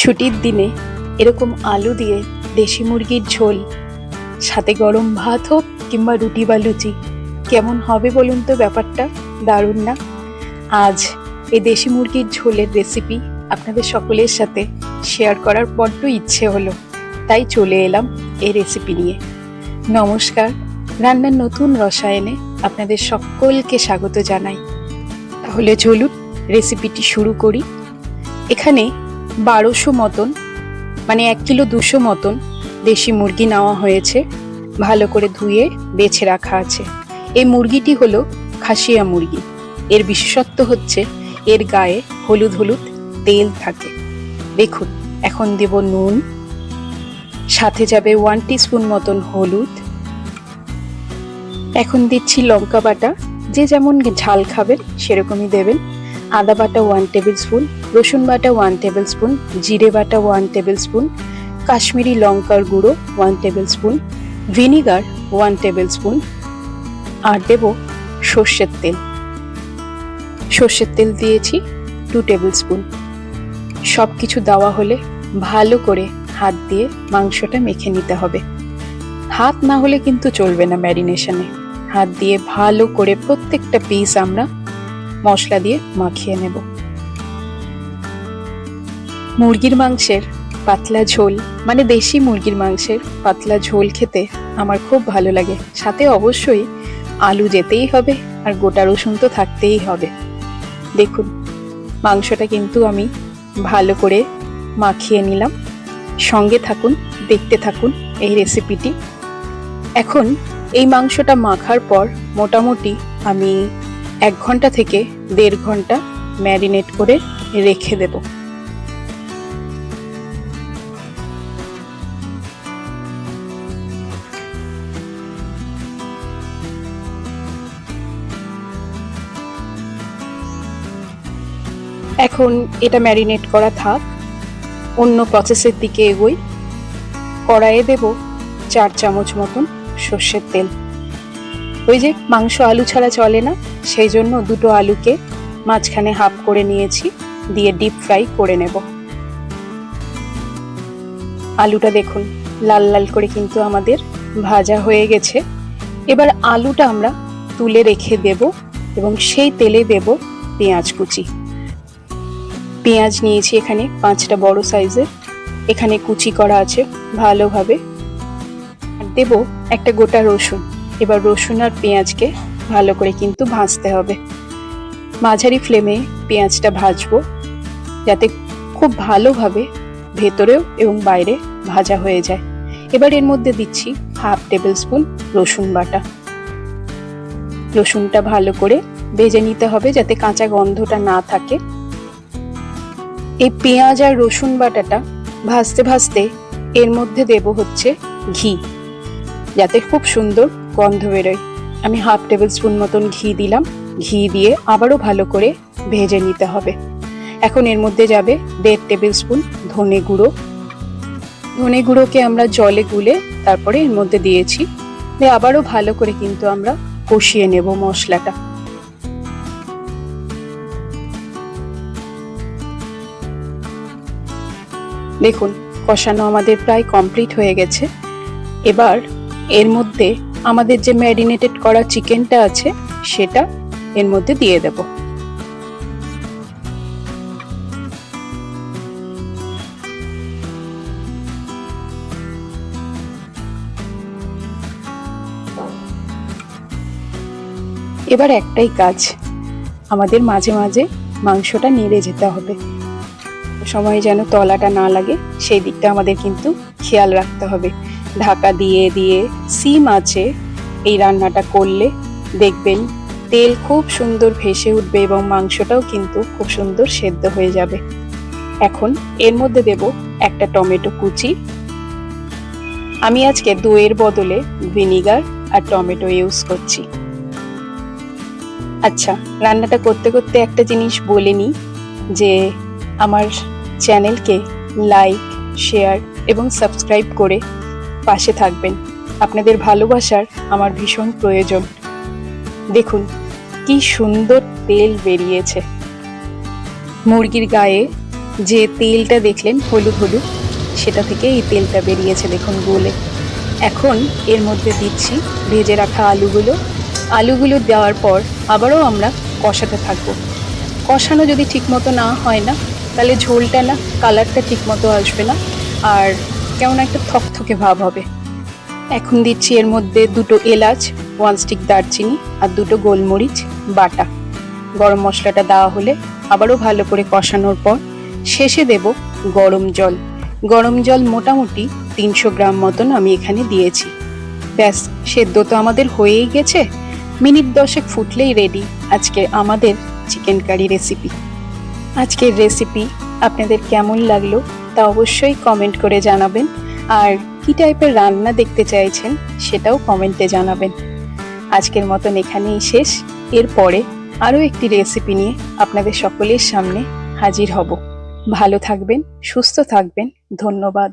ছুটির দিনে এরকম আলু দিয়ে দেশি মুরগির ঝোল, সাথে গরম ভাত হোক কিংবা রুটি বা লুচি, কেমন হবে বলুন তো? ব্যাপারটা দারুণ না? আজ এই দেশি মুরগির ঝোলের রেসিপি আপনাদের সকলের সাথে শেয়ার করার বড্ড ইচ্ছে হলো, তাই চলে এলাম এই রেসিপি নিয়ে। নমস্কার, রান্নার নতুন রসায়নে আপনাদের সকলকে স্বাগত জানাই। তাহলে চলুন রেসিপিটি শুরু করি। এখানে 1200 মতন, মানে 1 কিলো 200 মতন দেশি মুরগি নেওয়া হয়েছে, ভালো করে ধুয়ে বেছে রাখা আছে। এই মুরগিটি হলো খাসিয়া মুরগি। এর বিশেষত্ব হচ্ছে এর গায়ে হলুদ হলুদ তেল থাকে। দেখুন, এখন দেব নুন, সাথে যাবে 1 টিস্পুন মতন হলুদ। এখন দিচ্ছি লঙ্কা বাটা, যে যেমন ঝাল খাবেন সেরকমই দেবেন। আদা বাটা 1 টেবিল স্পুন, রসুন বাটা 1 টেবিল স্পুন, জিরে বাটা 1 টেবিল স্পুন, কাশ্মীরি লঙ্কার গুঁড়ো 1 table spoon, vinegar 1 table spoon, আর দেব সর্ষের তেল। সর্ষের তেল দিয়েছি 2 টেবিল স্পুন। সব কিছু দেওয়া হলে ভালো করে হাত দিয়ে মাংসটা মেখে নিতে হবে। হাত না হলে কিন্তু চলবে না ম্যারিনেশনে। হাত দিয়ে ভালো করে প্রত্যেকটা পিস আমরা মশলা দিয়ে মাখিয়ে নেব। মুরগির মাংসের পাতলা ঝোল, মানে দেশি মুরগির মাংসের পাতলা ঝোল খেতে আমার খুব ভালো লাগে। সাথে অবশ্যই আলু যেতেই হবে, আর গোটা রসুন তো থাকতেই হবে। দেখুন, মাংসটা কিন্তু আমি ভালো করে মাখিয়ে নিলাম। সঙ্গে থাকুন, দেখতে থাকুন এই রেসিপিটি। এখন এই মাংসটা মাখার পর মোটামুটি আমি 1 ঘন্টা থেকে 1.5 ঘন্টা ম্যারিনেট করে রেখে দেব। এখন এটা ম্যারিনেট করা থাক, অন্য প্রসেসের দিকে এগোই। কড়াইয়ে দেব 4 চামচ মতন সর্ষের তেল। ওই যে মাংস আলু ছাড়া চলে না, সেই জন্য 2টো আলুকে মাঝখানে হাফ করে নিয়েছি, দিয়ে ডিপ ফ্রাই করে নেব। আলুটা দেখুন লাল লাল করে কিন্তু আমাদের ভাজা হয়ে গেছে। এবার আলুটা আমরা তুলে রেখে দেব এবং সেই তেলে দেব পেঁয়াজ কুচি। পেঁয়াজ নিয়েছি এখানে 5টা বড় সাইজের, এখানে কুচি করা আছে ভালোভাবে। আর দেব একটা গোটা রসুন। এবার রসুন আর পেঁয়াজকে ভালো করে কিন্তু ভাজতে হবে। মাঝারি ফ্লেমে পেঁয়াজটা ভাজবো, যাতে খুব ভালোভাবে ভেতরেও এবং বাইরে ভাজা হয়ে যায়। এবার এর মধ্যে দিচ্ছি 1/2 টেবিল স্পুন রসুন বাটা। রসুনটা ভালো করে ভেজে নিতে হবে, যাতে কাঁচা গন্ধটা না থাকে। এই পেঁয়াজ আর রসুন বাটাটা ভাজতে ভাজতে এর মধ্যে দেব হচ্ছে ঘি, যাতে খুব সুন্দর গন্ধ বেরোয়। আমি 1/2 টেবিল স্পুন মতন ঘি দিলাম। ঘি দিয়ে আবারও ভালো করে ভেজে নিতে হবে। এখন এর মধ্যে যাবে 1.5 টেবিল স্পুন ধনে গুঁড়ো। ধনে গুঁড়োকে আমরা জলে গুলে তারপরে এর মধ্যে দিয়েছি, দিয়ে আবারও ভালো করে কিন্তু আমরা কষিয়ে নেব মশলাটা। দেখুন, কষানো আমাদের প্রায় কমপ্লিট হয়ে গেছে। এবার এর মধ্যে আমাদের যে ম্যারিনেটেড করা চিকেনটা আছে সেটা এর মধ্যে দিয়ে দেব। এবার একটাই কাজ, আমাদের মাঝে মাঝে মাংসটা নেড়ে যেতে হবে, সময় যেন তলাটা না লাগে সেই দিকটা আমাদের কিন্তু খেয়াল রাখতে হবে। ঢাকা দিয়ে দিয়ে সিম আঁচে এই রান্নাটা করলে দেখবেন তেল খুব সুন্দর ভেসে উঠবে এবং মাংসটাও কিন্তু খুব সুন্দর সেদ্ধ হয়ে যাবে। এখন এর মধ্যে দেব একটা টমেটো কুচি। আমি আজকে দইয়ের বদলে ভিনিগার আর টমেটো ইউজ করছি। আচ্ছা, রান্নাটা করতে করতে একটা জিনিস বলে নিই, যে আমার চ্যানেলকে লাইক, শেয়ার এবং সাবস্ক্রাইব করে পাশে থাকবেন। আপনাদের ভালোবাসার আমার ভীষণ প্রয়োজন। দেখুন কি সুন্দর তেল বেরিয়েছে। মুরগির গায়ে যে তেলটা দেখলেন হলুদ হলুদ, সেটা থেকে এই তেলটা বেরিয়েছে দেখুন গলে। এখন এর মধ্যে দিচ্ছি ভেজে রাখা আলুগুলো। আলুগুলো দেওয়ার পর আবারও আমরা কষাতে থাকবো। কষানো যদি ঠিকমতো না হয় না, তাহলে ঝোলটা না কালারটা ঠিকমতো আসবে না, আর কেমন একটা থকথকে ভাব হবে। এখন দিচ্ছি এর মধ্যে 2টো এলাচ, 1 স্টিক দারচিনি আর 2টো গোলমরিচ বাটা। গরম মশলাটা দেওয়া হলে আবারও ভালো করে কষানোর পর শেষে দেব গরম জল। গরম জল মোটামুটি 300 গ্রাম মতন আমি এখানে দিয়েছি। ব্যাস, সেদ্ধ তো আমাদের হয়েই গেছে। মিনিট 10 ফুটলেই রেডি আজকে আমাদের চিকেন কারি রেসিপি। আজকের রেসিপি আপনাদের কেমন লাগলো তা অবশ্যই কমেন্ট করে জানাবেন, আর কি টাইপের রান্না দেখতে চাইছেন সেটাও কমেন্টে জানাবেন। আজকের মতন এখানেই শেষ। এরপরে আরও একটি রেসিপি নিয়ে আপনাদের সকলের সামনে হাজির হব। ভালো থাকবেন, সুস্থ থাকবেন। ধন্যবাদ।